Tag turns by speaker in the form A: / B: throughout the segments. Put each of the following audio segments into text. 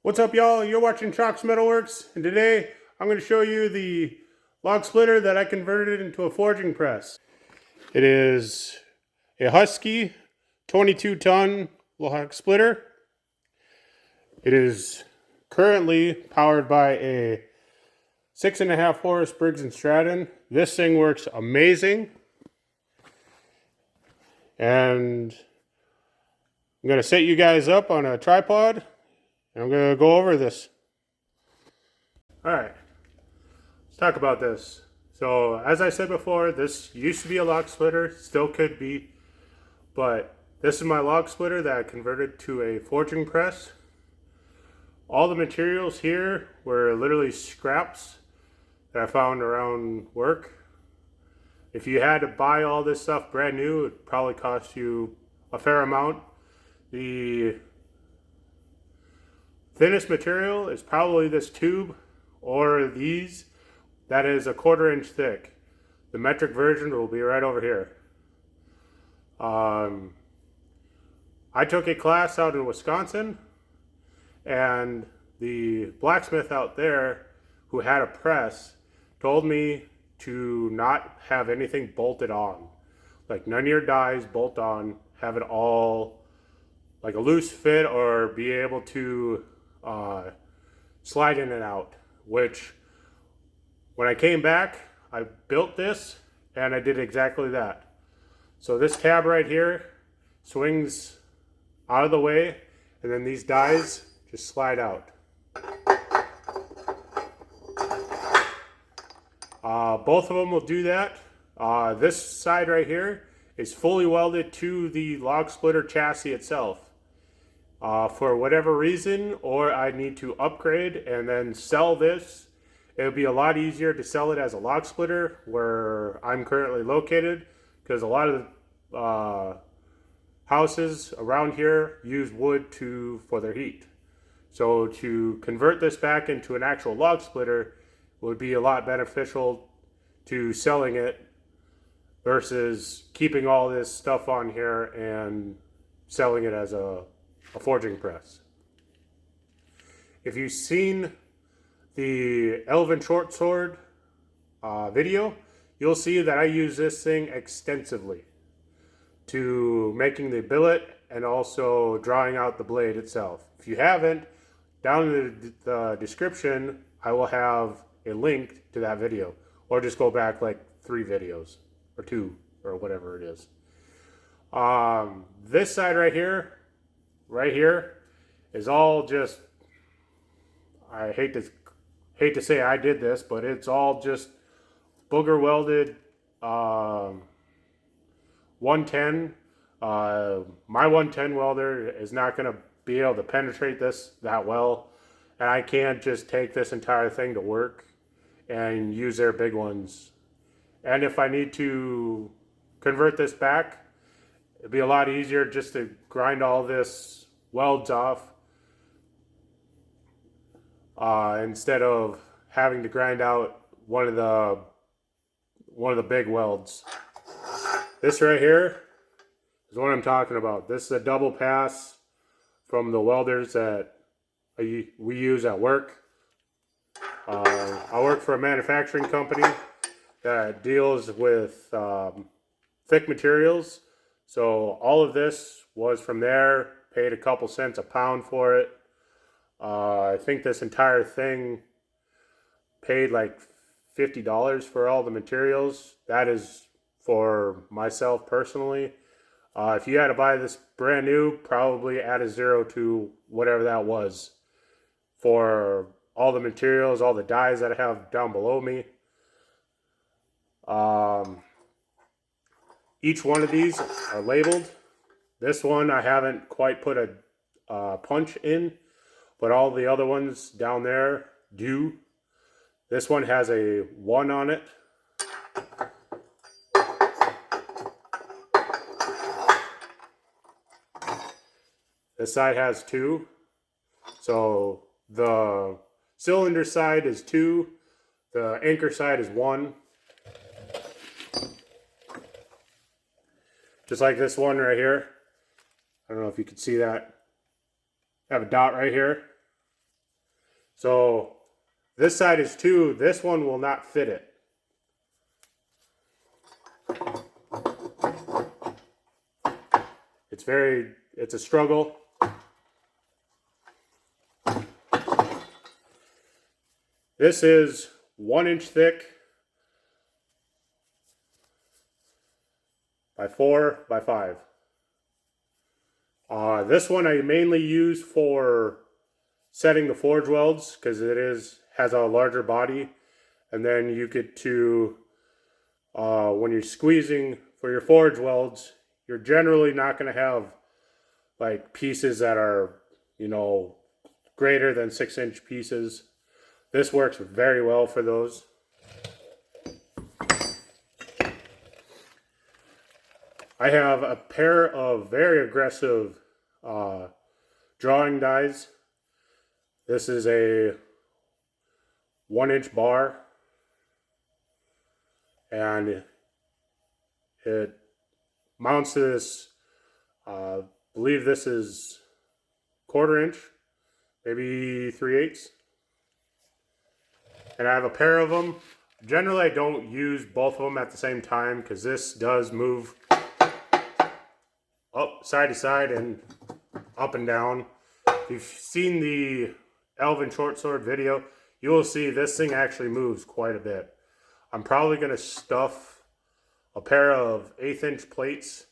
A: What's up, y'all? You're watching Chalks Metalworks, and today I'm going to show you the log splitter that I converted into a forging press. It is a Husky 22-ton log splitter. It is currently powered by a 6.5 horse Briggs & Stratton. This thing works amazing, and I'm going to set you guys up on a tripod, and I'm going to go over this. Alright, let's talk about this. So, as I said before, this used to be a log splitter, still could be, but this is my log splitter that I converted to a forging press. All the materials here were literally scraps that I found around work. If you had to buy all this stuff brand new, it would probably cost you a fair amount. The thinnest material is probably this tube or these. That is a 1/4 inch thick. The metric version will be right over here. I took a class out in Wisconsin, and the blacksmith out there who had a press told me to not have anything bolted on. Like, none of your dies bolt on, have it all like a loose fit or be able to slide in and out, which when I came back, I built this and I did exactly that. So this tab right here swings out of the way, and then these dies just slide out. Both of them will do that. This side right here is fully welded to the log splitter chassis itself. For whatever reason, or I need to upgrade and then sell this, it would be a lot easier to sell it as a log splitter where I'm currently located, because a lot of houses around here use wood for their heat. So to convert this back into an actual log splitter would be a lot beneficial to selling it versus keeping all this stuff on here and selling it as a forging press. If you've seen the Elven Short Sword video, you'll see that I use this thing extensively to making the billet and also drawing out the blade itself. If you haven't, down in the description I will have a link to that video, or just go back like 3 videos or 2 or whatever it is. This side right here is all just, I hate to say I did this, but it's all just booger welded 110. My 110 welder is not going to be able to penetrate this that well, and I can't just take this entire thing to work and use their big ones. And if I need to convert this back, it'd be a lot easier just to grind all this welds off instead of having to grind out one of the big welds. This right here is what I'm talking about. This is a double pass from the welders that we use at work. I work for a manufacturing company that deals with thick materials. So all of this was from there, paid a couple cents a pound for it. I think this entire thing paid like $50 for all the materials. That is for myself personally. If you had to buy this brand new, probably add a 0 to whatever that was for all the materials, all the dies that I have down below me. Each one of these are labeled. This one I haven't quite put a punch in, but all the other ones down there do. This one has a 1 on it. This side has 2. So the cylinder side is 2. The anchor side is 1. Just like this one right here. I don't know if you can see that. I have a dot right here. So this side is 2. This one will not fit it. It's a struggle. This is 1 inch thick by 4 by 5. This one I mainly use for setting the forge welds because has a larger body, and then you get to when you're squeezing for your forge welds, you're generally not going to have like pieces that are, you know, greater than 6-inch pieces. This works very well for those. I have a pair of very aggressive drawing dies. This is a 1-inch bar, and it mounts to this, I believe this is 1/4 inch, maybe 3/8. And I have a pair of them. Generally, I don't use both of them at the same time because this does move up side to side and up and down. If you've seen the Elven Short Sword video, you will see this thing actually moves quite a bit. I'm probably going to stuff a pair of 1/8 inch plates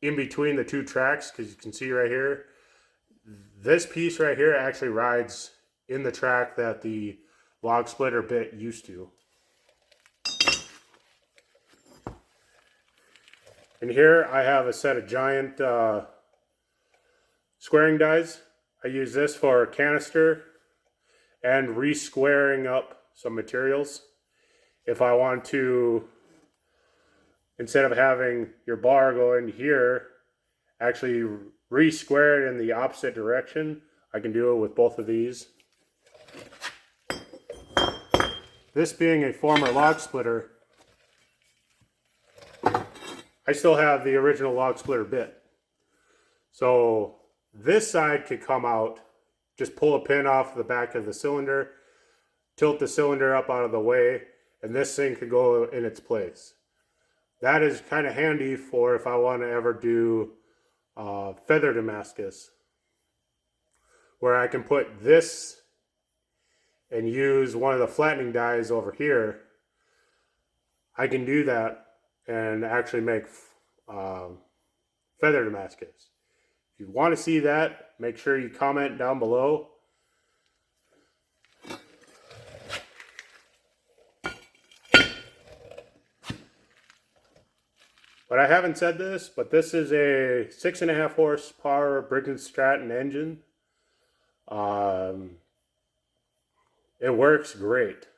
A: in between the 2 tracks because you can see right here, this piece right here actually rides in the track that the log splitter bit used to. And here I have a set of giant squaring dies. I use this for canister and re-squaring up some materials. If I want to, instead of having your bar go in here, actually re-square it in the opposite direction, I can do it with both of these. This being a former log splitter, I still have the original log splitter bit. So this side could come out, just pull a pin off the back of the cylinder, tilt the cylinder up out of the way, and this thing could go in its place. That is kind of handy for if I want to ever do feather Damascus, where I can put this and use one of the flattening dies over here. I can do that and actually make feather Damascus. If you want to see that, make sure you comment down below. But I haven't said this, but this is a 6.5 horsepower Briggs & Stratton engine. It works great.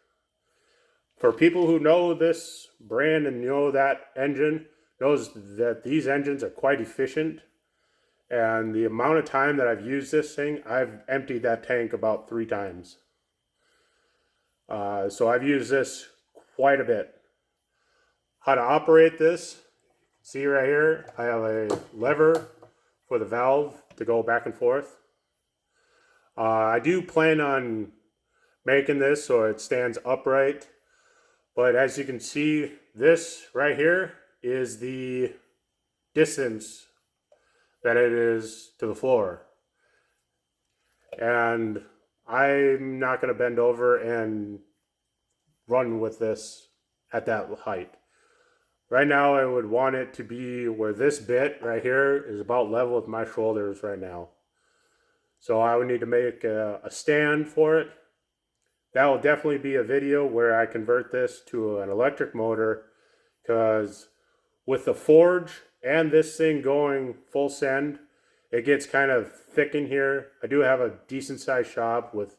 A: For people who know this brand and know that engine, knows that these engines are quite efficient. And the amount of time that I've used this thing, I've emptied that tank about 3 times. So I've used this quite a bit. How to operate this, see right here, I have a lever for the valve to go back and forth. I do plan on making this so it stands upright. But as you can see, this right here is the distance that it is to the floor. And I'm not going to bend over and run with this at that height. Right now, I would want it to be where this bit right here is about level with my shoulders right now. So I would need to make a stand for it. That will definitely be a video where I convert this to an electric motor, because with the forge and this thing going full send, it gets kind of thick in here. I do have a decent sized shop with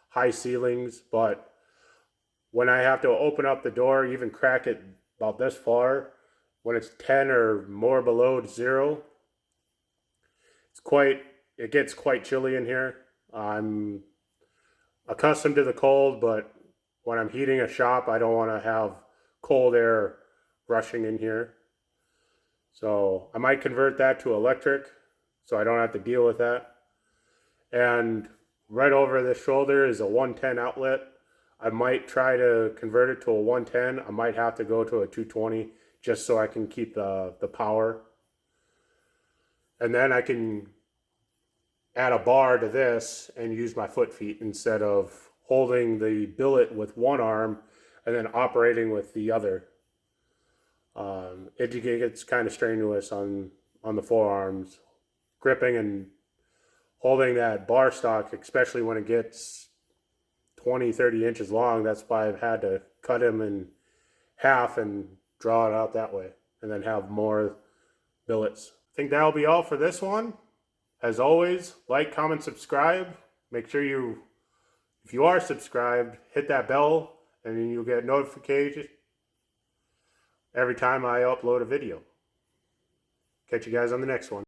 A: high ceilings, but when I have to open up the door, even crack it about this far, when it's 10 or more below 0, it gets quite chilly in here. I'm accustomed to the cold, but when I'm heating a shop, I don't want to have cold air rushing in here. So I might convert that to electric so I don't have to deal with that. And right over the shoulder is a 110 outlet. I might try to convert it to a 110. I might have to go to a 220 just so I can keep the power. And then I can add a bar to this and use my foot feet instead of holding the billet with one arm and then operating with the other. It gets kind of strenuous on the forearms, gripping and holding that bar stock, especially when it gets 20, 30 inches long. That's why I've had to cut him in half and draw it out that way, and then have more billets. I think that'll be all for this one. As always, like, comment, subscribe. Make sure if you are subscribed, hit that bell, and then you'll get notifications every time I upload a video. Catch you guys on the next one.